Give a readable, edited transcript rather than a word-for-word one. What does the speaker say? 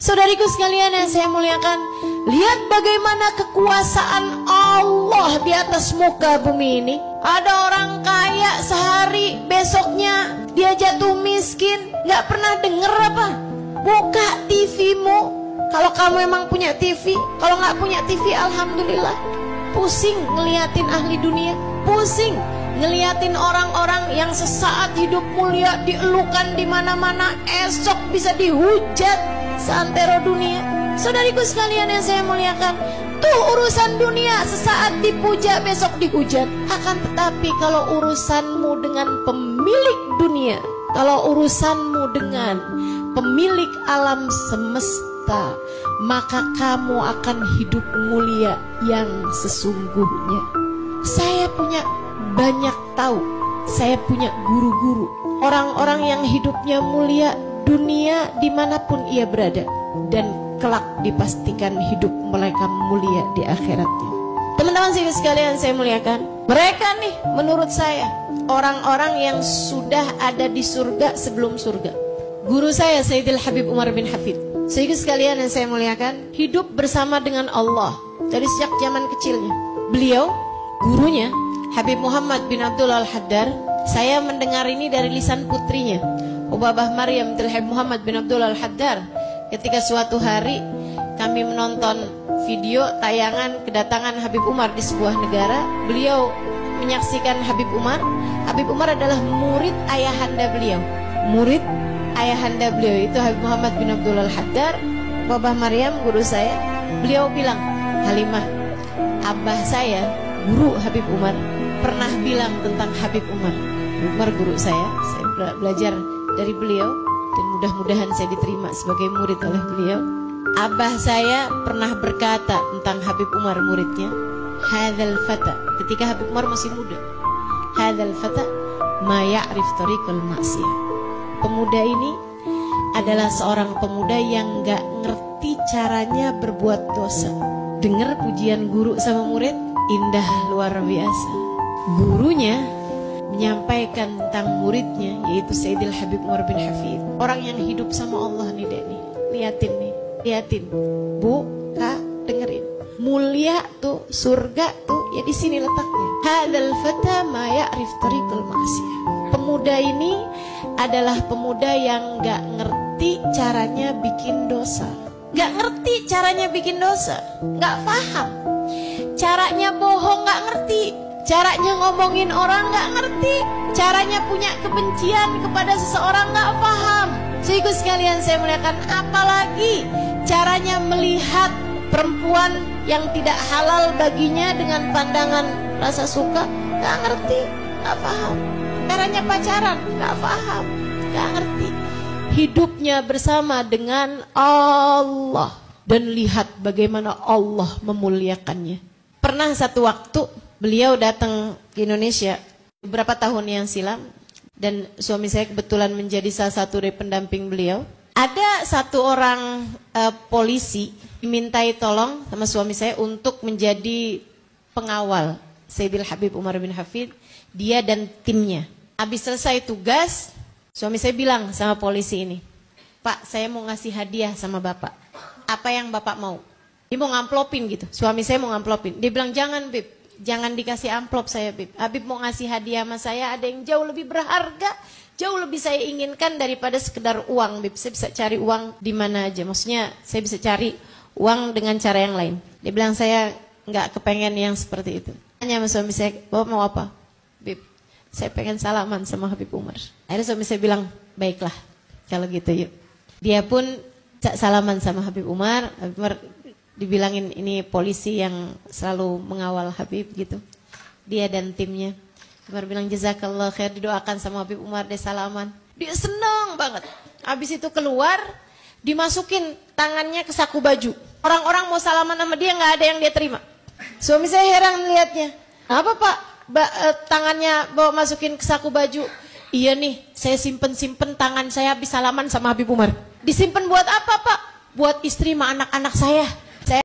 Saudariku sekalian yang saya muliakan, lihat bagaimana kekuasaan Allah di atas muka bumi ini. Ada orang kaya sehari, besoknya dia jatuh miskin. Gak pernah denger apa? Buka TV-mu. Kalau kamu emang punya TV, kalau gak punya TV, alhamdulillah. Pusing ngeliatin ahli dunia, pusing ngeliatin orang-orang yang sesaat hidup mulia dielukan di mana-mana, esok bisa dihujat seantero dunia. Saudariku sekalian yang saya muliakan, tuh urusan dunia sesaat dipuja, besok dihujat. Akan tetapi kalau urusanmu dengan pemilik dunia, kalau urusanmu dengan pemilik alam semesta, maka kamu akan hidup mulia yang sesungguhnya. Saya punya banyak tahu, saya punya guru-guru, orang-orang yang hidupnya mulia dunia dimanapun ia berada, dan kelak dipastikan hidup mereka mulia di akhiratnya. Teman-teman sekalian saya muliakan, mereka nih menurut saya orang-orang yang sudah ada di surga sebelum surga. Guru saya Sayyidil Habib Umar bin Hafid, sehingga sekalian yang saya muliakan, hidup bersama dengan Allah dari sejak zaman kecilnya. Beliau, gurunya Habib Muhammad bin Abdul Al-Haddar, saya mendengar ini dari lisan putrinya Ubabah Maryam Habib Muhammad bin Abdul Al-Haddar. Ketika suatu hari kami menonton video tayangan kedatangan Habib Umar di sebuah negara, beliau menyaksikan Habib Umar. Habib Umar adalah murid ayahanda beliau. Murid ayahanda beliau itu Habib Muhammad bin Abdul Al-Haddar. Ubabah Maryam guru saya, beliau bilang, "Halimah, abah saya, guru Habib Umar, pernah bilang tentang Habib Umar." Umar guru saya belajar dari beliau dan mudah-mudahan saya diterima sebagai murid oleh beliau. Abah saya pernah berkata tentang Habib Umar muridnya, "Hadzal fata," ketika Habib Umar masih muda, "Hadzal fata ma ya'rif tariqal ma'siyah." Pemuda ini adalah seorang pemuda yang gak ngerti caranya berbuat dosa. Dengar pujian guru sama murid, indah luar biasa. Gurunya menyampaikan tentang muridnya, yaitu Sayyidil Habib Umar bin Hafid, orang yang hidup sama Allah nih dek nih. Liatin bu, kak, dengerin. Mulia tuh, surga tuh ya di sini letaknya. Hadzal fata ma ya'rif tariqal ma'siyah. Pemuda ini adalah pemuda yang gak ngerti caranya bikin dosa. Gak ngerti caranya bikin dosa, gak paham. Caranya bohong gak ngerti, caranya ngomongin orang gak ngerti, caranya punya kebencian kepada seseorang gak paham. Sehingga sekalian saya muliakan, apalagi caranya melihat perempuan yang tidak halal baginya dengan pandangan rasa suka, gak ngerti, gak paham. Caranya pacaran gak paham, gak ngerti. Hidupnya bersama dengan Allah dan lihat bagaimana Allah memuliakannya. Pernah satu waktu beliau datang ke Indonesia beberapa tahun yang silam, dan suami saya kebetulan menjadi salah satu dari pendamping beliau. Ada satu orang polisi dimintai tolong sama suami saya untuk menjadi pengawal Sayyidil Habib Umar bin Hafid, dia dan timnya. Habis selesai tugas, suami saya bilang sama polisi ini, "Pak, saya mau ngasih hadiah sama bapak. Apa yang bapak mau?" Dia mau ngamplopin gitu. Suami saya mau ngamplopin. Dia bilang, "Jangan Bib, jangan dikasih amplop saya Bib. Habib mau ngasih hadiah sama saya, ada yang jauh lebih berharga, jauh lebih saya inginkan daripada sekedar uang Bib. Saya bisa cari uang di mana aja. Maksudnya saya bisa cari uang dengan cara yang lain." Dia bilang, "Saya nggak kepengen yang seperti itu." Tanya sama suami saya, "Bapak mau apa?" "Bib, saya pengen salaman sama Habib Umar." Akhirnya suami saya bilang, "Baiklah, kalau gitu yuk." Dia pun salaman sama Habib Umar. Habib Umar dibilangin ini polisi yang selalu mengawal Habib gitu. Dia dan timnya. Umar bilang, "Jazakallah khair," didoakan sama Habib Umar, dia salaman. Dia senang banget. Habis itu keluar, dimasukin tangannya ke saku baju. Orang-orang mau salaman sama dia, nggak ada yang dia terima. Suami saya heran melihatnya. "Apa Pak? Tangannya bawa masukin ke saku baju?" "Iya nih, saya simpen tangan saya habis salaman sama Habib Umar." "Disimpan buat apa Pak?" "Buat istri sama anak-anak saya."